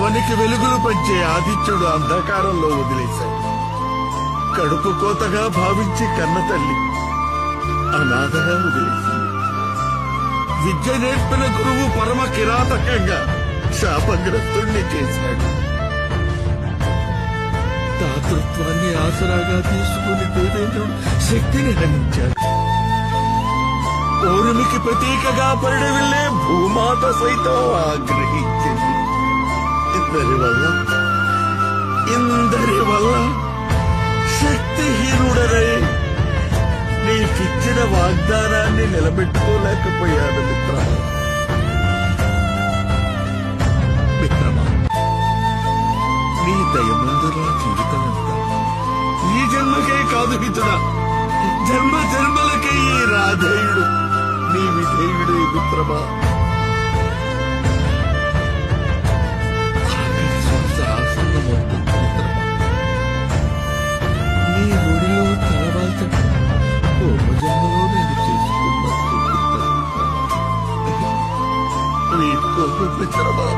అవనికి వెలుగులు పంచే ఆదిత్యుడు అంధకారంలో వదిలేశాడు. కడుపు కోతగా భావించి కన్న తల్లి అనాథగా వదిలేసింది. విద్య నేర్పిన గురువు పరమ కిరాతకంగా శాపగ్రస్తుణ్ణి చేశాడు. దాతృత్వాన్ని ఆసరాగా తీసుకుని దేవేంద్రుడు శక్తిని హరించాడు. ఓరునికి ప్రతీకగా పరిడవిల్లే భూమాత సైతం ఆగ్రహించింది. ఇందరి వల్ల శక్తిహీనుడరై నీకిచ్చిన వాగ్దానాన్ని నిలబెట్టుకోలేకపోయాడు మిత్రమా. నీ దయమందుల జీవితమంతా ఈ జన్మకే కాదు మిత్రుడా, జన్మ జన్మలకే ఈ రాధేయుడు నీ విధేయుడే మిత్రమా. నీ ఒడిలో తలవాల్చడం పూర్వజన్మలో నేను చేసుకున్న నీ కోపం మిత్రమా.